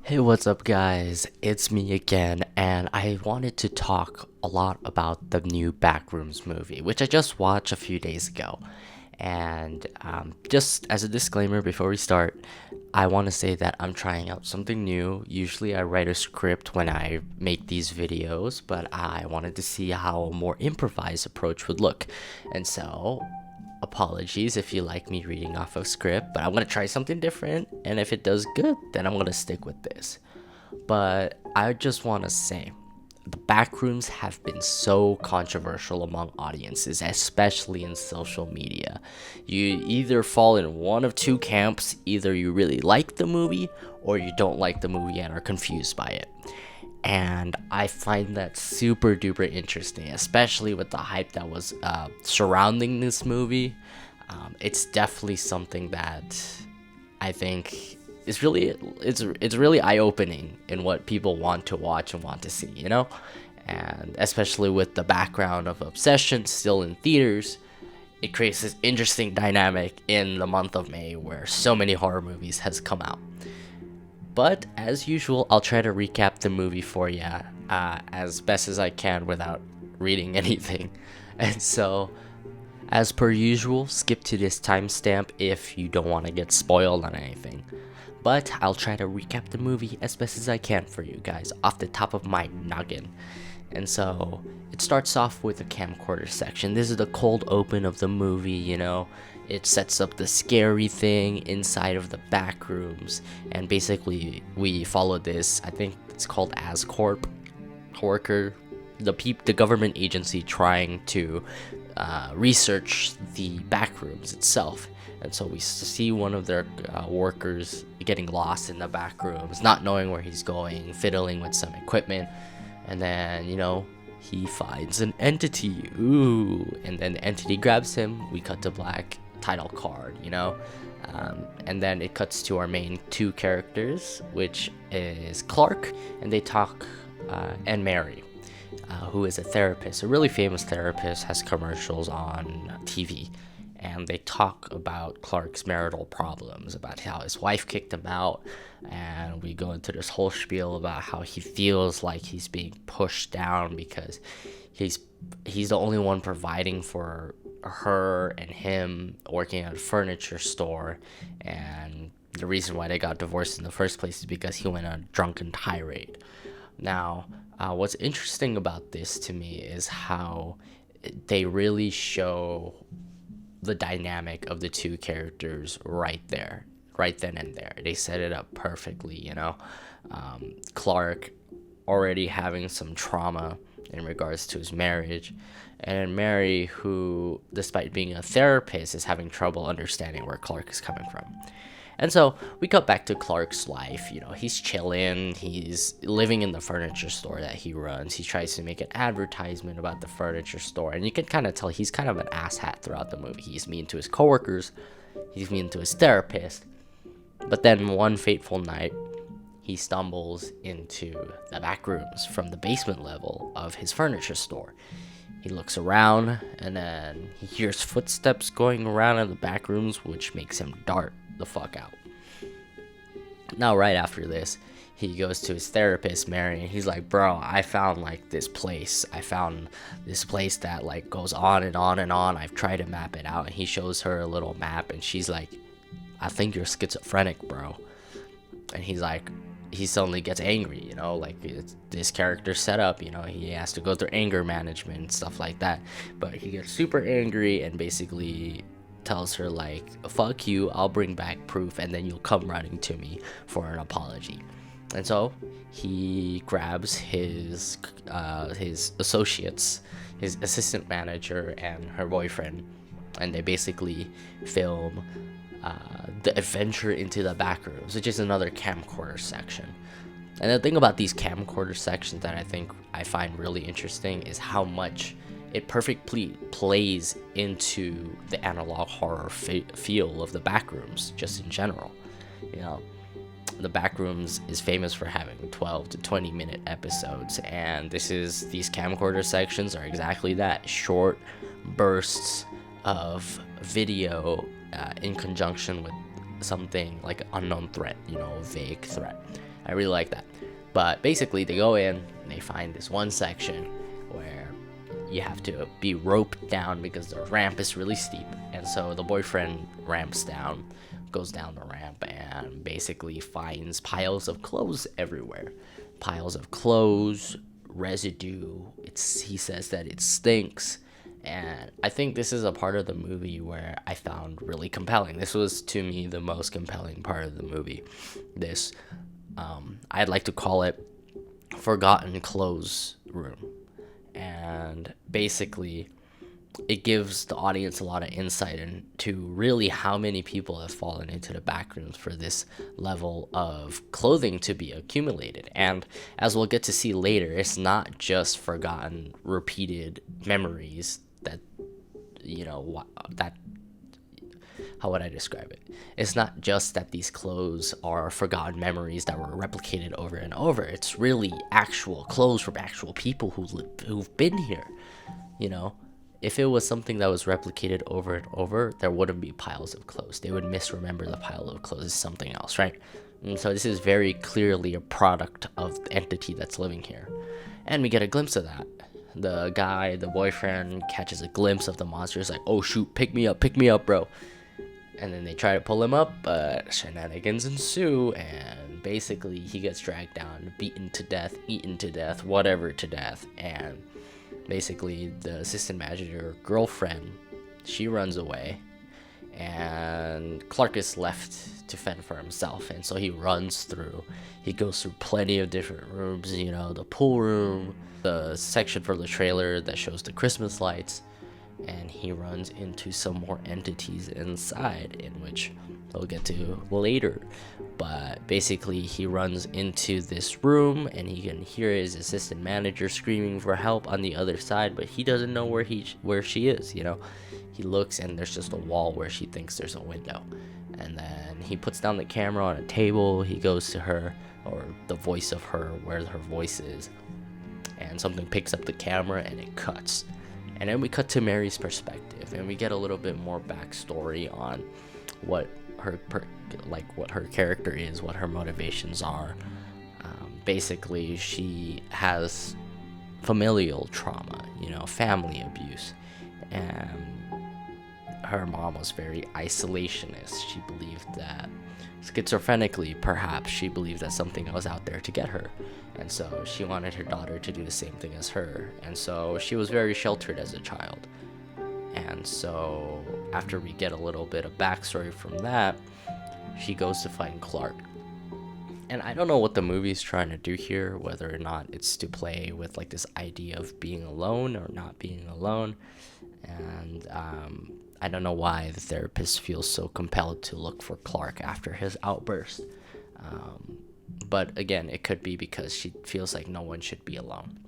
Hey, what's up, guys? It's me again, and I wanted to talk a lot about the new Backrooms movie, which I just watched a few days ago. And just as a disclaimer before we start, I want to say that I'm trying out something new. Usually, I write a script when I make these videos, but I wanted to see how a more improvised approach would look. And so, apologies if you like me reading off of script, but I'm gonna try something different, and if it does good, then I'm gonna stick with this. But I just want to say, the backrooms have been so controversial among audiences, especially in social media. You either fall in one of two camps: either you really like the movie, or you don't like the movie and are confused by it. And I find that super duper interesting, especially with the hype that was surrounding this movie. It's definitely something that I think is it's really eye opening in what people want to watch and want to see, and especially with the background of Obsession still in theaters. It creates this interesting dynamic in the month of May where so many horror movies has come out. But as usual, I'll try to recap the movie for you as best as I can without reading anything. And so, as per usual, skip to this timestamp if you don't want to get spoiled on anything. But I'll try to recap the movie as best as I can for you guys off the top of my noggin. And so it starts off with the camcorder section. This is the cold open of the movie. It sets up the scary thing inside of the back rooms. And basically, we follow this, I think it's called Ascorp worker, the government agency trying to research the back rooms itself. And so we see one of their workers getting lost in the back rooms, not knowing where he's going, fiddling with some equipment. And then, he finds an entity. Ooh. And then the entity grabs him. We cut to black, title card. And then it cuts to our main two characters, which is Clark, and they talk, and Mary, who is a therapist, a really famous therapist, has commercials on TV. And they talk about Clark's marital problems, about how his wife kicked him out, and we go into this whole spiel about how he feels like he's being pushed down because he's the only one providing for her and him, working at a furniture store, and the reason why they got divorced in the first place is because he went on a drunken tirade. Now, what's interesting about this to me is how they really show the dynamic of the two characters right then and there. They set it up perfectly. Clark already having some trauma in regards to his marriage, and Mary, who, despite being a therapist, is having trouble understanding where Clark is coming from. And so we cut back to Clark's life. He's chilling. He's living in the furniture store that he runs. He tries to make an advertisement about the furniture store. And you can kind of tell he's kind of an asshat throughout the movie. He's mean to his coworkers. He's mean to his therapist. But then one fateful night, he stumbles into the back rooms from the basement level of his furniture store. He looks around, and then he hears footsteps going around in the back rooms, which makes him dart the fuck out. Now, right after this, he goes to his therapist, Mary, and he's like, bro, I found this place. I found this place that goes on and on and on. I've tried to map it out. And he shows her a little map, and she's like, I think you're schizophrenic, bro. And he suddenly gets angry, this character set up, he has to go through anger management and stuff like that. But he gets super angry and basically tells her, fuck you, I'll bring back proof, and then you'll come running to me for an apology. And so he grabs his associates, his assistant manager and her boyfriend, and they basically film the adventure into the back rooms, which is another camcorder section. And the thing about these camcorder sections that I find really interesting is how much it perfectly plays into the analog horror feel of the backrooms, just in general. The backrooms is famous for having 12 to 20 minute episodes, and these camcorder sections are exactly that: short bursts of video in conjunction with something like an unknown threat, a vague threat. I really like that. But basically, they go in and they find this one section where you have to be roped down because the ramp is really steep. And so the boyfriend ramps down, goes down the ramp, and basically finds piles of clothes everywhere. Piles of clothes, residue. He says that it stinks. And I think this is a part of the movie where I found really compelling. This was, to me, the most compelling part of the movie. This, I'd like to call it Forgotten Clothes Room. And basically, it gives the audience a lot of insight into really how many people have fallen into the back rooms for this level of clothing to be accumulated. And as we'll get to see later, it's not just forgotten, repeated memories that, how would I describe it? It's not just that these clothes are forgotten memories that were replicated over and over. It's really actual clothes from actual people who've been here, If it was something that was replicated over and over, there wouldn't be piles of clothes. They would misremember the pile of clothes as something else, right? And so this is very clearly a product of the entity that's living here. And we get a glimpse of that. The boyfriend, catches a glimpse of the monster. He's like, oh shoot, pick me up, bro. And then they try to pull him up, but shenanigans ensue, and basically he gets dragged down, beaten to death, eaten to death, whatever to death, and basically the assistant manager girlfriend, she runs away, and Clark is left to fend for himself. And so he goes through plenty of different rooms, the pool room, the section for the trailer that shows the Christmas lights, and he runs into some more entities inside, in which we'll get to later. But basically, he runs into this room, and he can hear his assistant manager screaming for help on the other side, but he doesn't know where she is. He looks, and there's just a wall where she thinks there's a window. And then he puts down the camera on a table. He goes to her, or the voice of her, where her voice is, and something picks up the camera, and it cuts. And then we cut to Mary's perspective, and we get a little bit more backstory on what her character is, what her motivations are. Basically, she has familial trauma, family abuse, and her mom was very isolationist. She believed that, schizophrenically perhaps, she believed that something was out there to get her, and so she wanted her daughter to do the same thing as her, and so she was very sheltered as a child. And so after we get a little bit of backstory from that, she goes to find Clark. And I don't know what the movie's trying to do here, whether or not it's to play with like this idea of being alone or not being alone. And I don't know why the therapist feels so compelled to look for Clark after his outburst. But again, it could be because she feels like no one should be alone,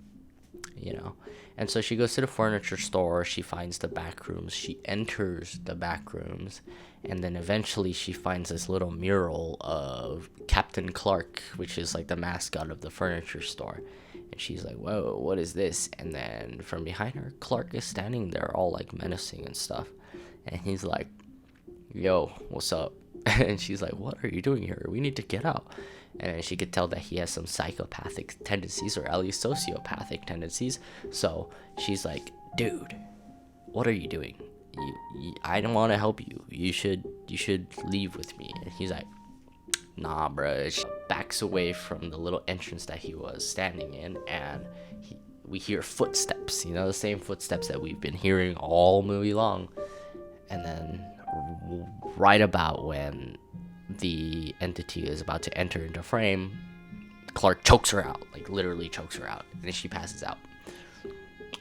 And so she goes to the furniture store, she finds the back rooms, she enters the back rooms, and then eventually she finds this little mural of Captain Clark, which is like the mascot of the furniture store. And she's like, whoa, what is this? And then from behind her, Clark is standing there all like menacing and stuff. And he's like, yo, what's up? And she's like, what are you doing here? We need to get out. And she could tell that he has some psychopathic tendencies, or at least sociopathic tendencies. So she's like, dude, what are you doing? I don't want to help you. You should leave with me. And he's like, nah, bruh. She backs away from the little entrance that he was standing in, and we hear footsteps, the same footsteps that we've been hearing all movie long. And then right about when the entity is about to enter into frame, Clark chokes her out, like literally chokes her out, and then she passes out.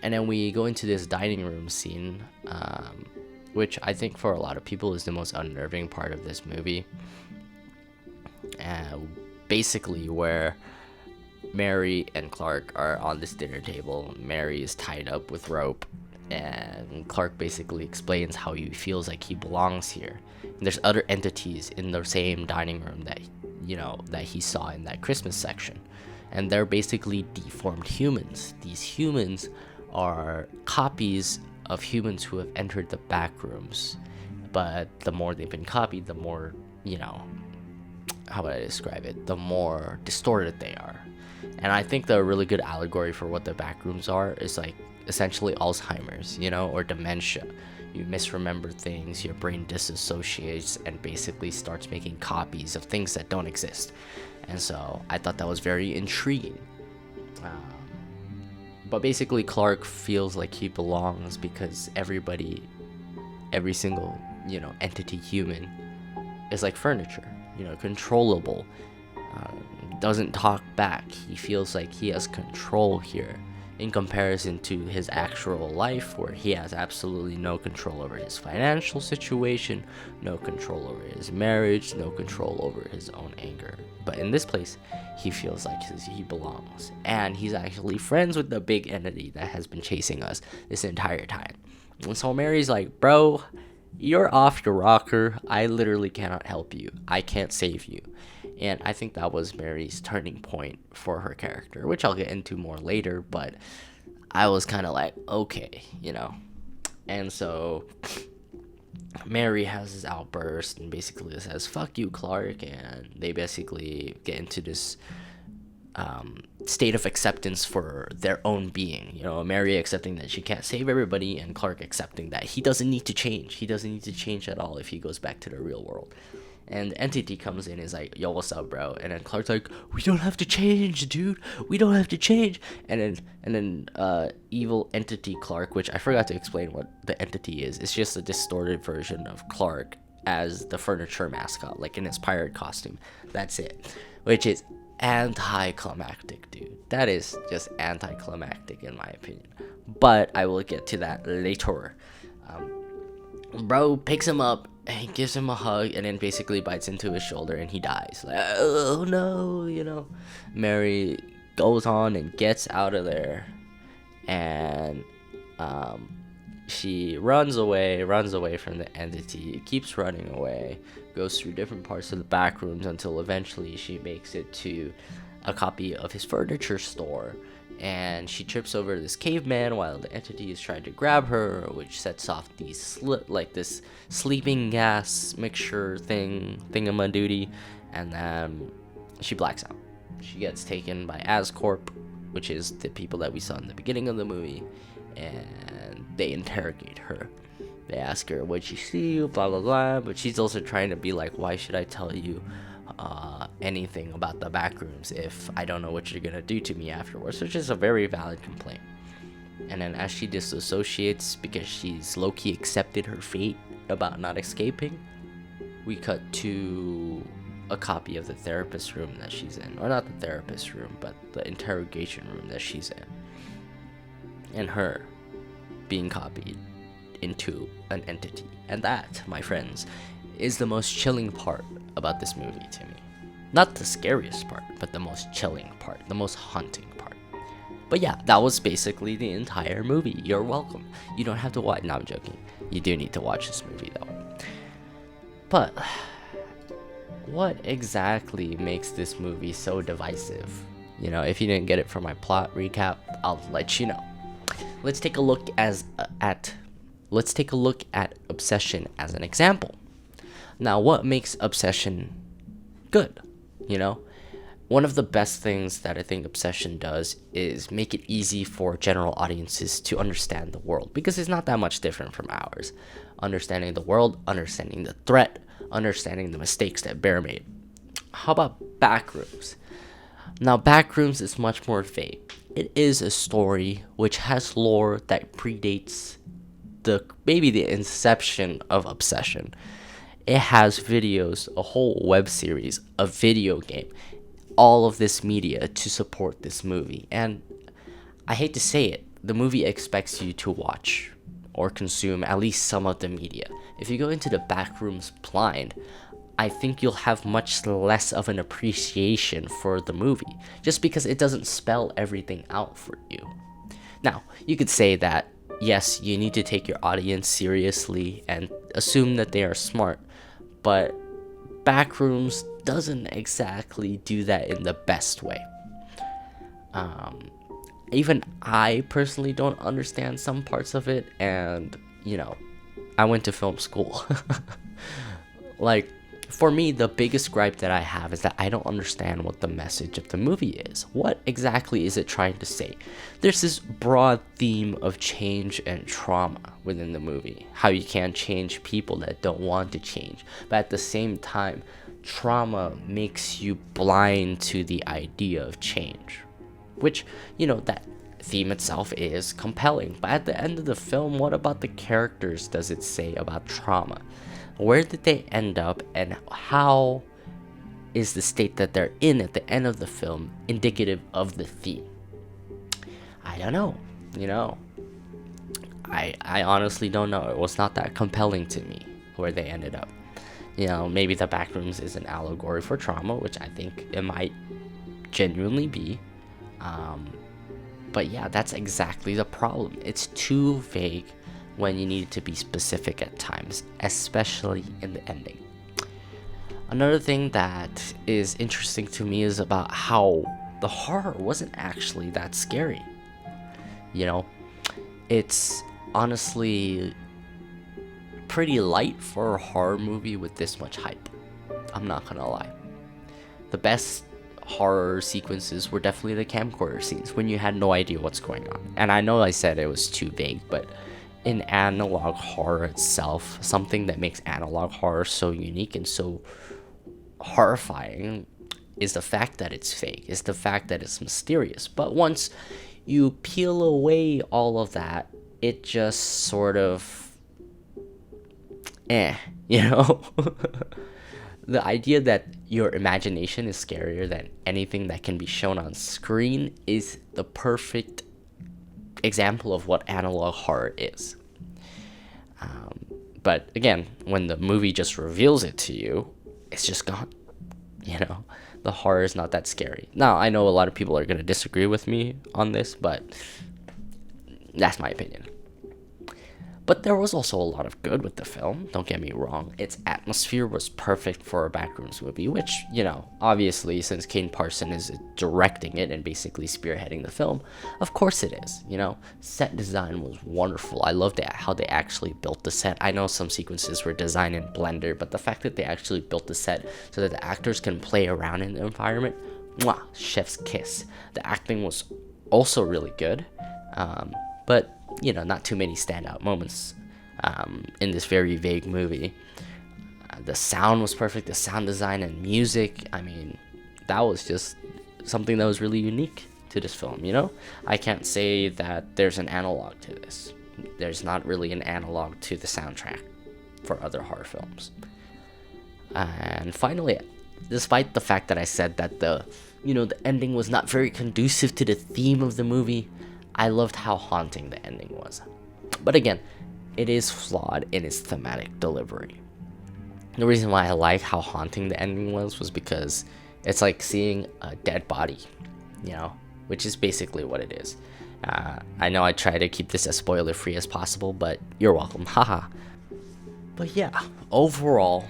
And then we go into this dining room scene, which I think for a lot of people is the most unnerving part of this movie. Basically where Mary and Clark are on this dinner table. Mary is tied up with rope, and Clark basically explains how he feels like he belongs here. And there's other entities in the same dining room that he saw in that Christmas section, and they're basically deformed humans. These humans are copies of humans who have entered the back rooms, but the more they've been copied, the more how would I describe it, the more distorted they are. And I think the really good allegory for what the backrooms are is like essentially Alzheimer's, or dementia. You misremember things, your brain disassociates and basically starts making copies of things that don't exist. And so I thought that was very intriguing. But basically, Clark feels like he belongs because every single, entity human is like furniture, controllable, doesn't talk back. He feels like he has control here in comparison to his actual life, where he has absolutely no control over his financial situation, no control over his marriage, no control over his own anger. But in this place, he feels like he belongs, and he's actually friends with the big entity that has been chasing us this entire time. And so Mary's like, bro, you're off your rocker. I literally cannot help you. I can't save you. And I think that was Mary's turning point for her character, which I'll get into more later, but I was kind of like, okay, And so Mary has this outburst and basically says, fuck you, Clark, and they basically get into this state of acceptance for their own being. Mary accepting that she can't save everybody, and Clark accepting that he doesn't need to change. He doesn't need to change at all if he goes back to the real world. And the entity comes in and is like, yo, what's up, bro? And then Clark's like, we don't have to change, dude. We don't have to change. And then evil entity Clark, which I forgot to explain what the entity is. It's just a distorted version of Clark as the furniture mascot, like in his pirate costume. That's it. Which is anticlimactic, dude. That is just anticlimactic in my opinion. But I will get to that later. Bro picks him up and gives him a hug and then basically bites into his shoulder and he dies. Like, oh no, Mary goes on and gets out of there, and she runs away from the entity, keeps running away, goes through different parts of the back rooms until eventually she makes it to a copy of his furniture store. And she trips over this caveman while the entity is trying to grab her, which sets off these this sleeping gas mixture thingamadoody, and then she blacks out. She gets taken by Ascorp, which is the people that we saw in the beginning of the movie, and they interrogate her. They ask her, what'd you see, blah blah blah, but she's also trying to be like, why should I tell you anything about the backrooms if I don't know what you're gonna do to me afterwards, which is a very valid complaint. And then as she disassociates because she's low-key accepted her fate about not escaping, we cut to a copy of the therapist room that she's in, or not the therapist room, but the interrogation room that she's in, and her being copied into an entity. And that, my friends, is the most chilling part about this movie to me. Not the scariest part, but the most chilling part, the most haunting part. But yeah, that was basically the entire movie. You're welcome. You don't have to watch. No, I'm joking. You do need to watch this movie though. But what exactly makes this movie so divisive? If you didn't get it from my plot recap, I'll let you know. Let's take a look at Obsession as an example. Now, what makes Obsession good? One of the best things that I think Obsession does is make it easy for general audiences to understand the world, because it's not that much different from ours. Understanding the world, understanding the threat, understanding the mistakes that Bear made. How about Backrooms? Now, Backrooms is much more vague. It is a story which has lore that predates maybe the inception of Obsession. It has videos, a whole web series, a video game, all of this media to support this movie. And I hate to say it, the movie expects you to watch or consume at least some of the media. If you go into the Backrooms blind, I think you'll have much less of an appreciation for the movie, just because it doesn't spell everything out for you. Now, you could say that, yes, you need to take your audience seriously and assume that they are smart, but Backrooms doesn't exactly do that in the best way. Even I personally don't understand some parts of it, and I went to film school. Like, For me, the biggest gripe that I have is that I don't understand what the message of the movie is. What exactly is it trying to say? There's this broad theme of change and trauma within the movie. How you can't change people that don't want to change. But at the same time, trauma makes you blind to the idea of change. Which, that theme itself is compelling. But at the end of the film, what about the characters does it say about trauma? Where did they end up, and how is the state that they're in at the end of the film indicative of the theme? I don't know. I honestly don't know. It was not that compelling to me where they ended up. Maybe the Backrooms is an allegory for trauma, which I think it might genuinely be. But yeah, that's exactly the problem. It's too vague when you need it to be specific at times, especially in the ending. Another thing that is interesting to me is about how the horror wasn't actually that scary. It's honestly pretty light for a horror movie with this much hype. I'm not gonna lie. The best horror sequences were definitely the camcorder scenes when you had no idea what's going on. And I know I said it was too vague, but in analog horror itself, something that makes analog horror so unique and so horrifying is the fact that it's fake, is the fact that it's mysterious. But once you peel away all of that, it just sort of The idea that your imagination is scarier than anything that can be shown on screen is the perfect example of what analog horror is. But again, when the movie just reveals it to you, it's just gone. The horror is not that scary. Now, I know a lot of people are going to disagree with me on this, but that's my opinion. But there was also a lot of good with the film, don't get me wrong. Its atmosphere was perfect for a Backrooms movie, which, obviously, since Kane Parson is directing it and basically spearheading the film, of course it is, Set design was wonderful. I loved how they actually built the set. I know some sequences were designed in Blender, but the fact that they actually built the set so that the actors can play around in the environment, mwah, chef's kiss. The acting was also really good, but not too many standout moments in this very vague movie. The sound was perfect, the sound design and music, that was just something that was really unique to this film, I can't say that there's an analog to this. There's not really an analog to the soundtrack for other horror films. And finally, despite the fact that I said that the ending was not very conducive to the theme of the movie, I loved how haunting the ending was. But again, it is flawed in its thematic delivery. The reason why I like how haunting the ending was because it's like seeing a dead body, which is basically what it is. I know I try to keep this as spoiler free as possible, but you're welcome, haha. But yeah, overall,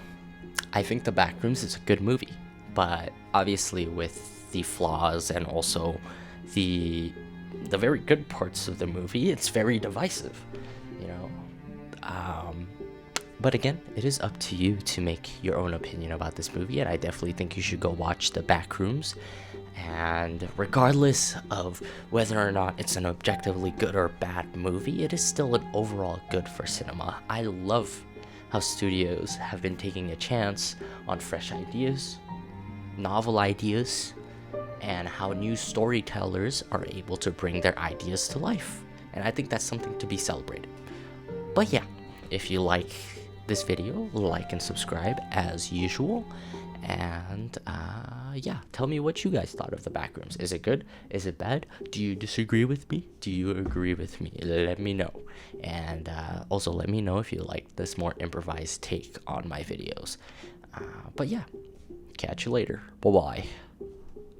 I think The Backrooms is a good movie, but obviously with the flaws and also the very good parts of the movie, it's very divisive, but again, it is up to you to make your own opinion about this movie, and I definitely think you should go watch The Backrooms. And regardless of whether or not it's an objectively good or bad movie, it is still an overall good for cinema. I love how studios have been taking a chance on fresh ideas, novel ideas, and how new storytellers are able to bring their ideas to life. And I think that's something to be celebrated. But yeah, if you like this video, like and subscribe as usual. And yeah, tell me what you guys thought of The Backrooms. Is it good? Is it bad? Do you disagree with me? Do you agree with me? Let me know. And also let me know if you like this more improvised take on my videos. But yeah, catch you later. Bye-bye.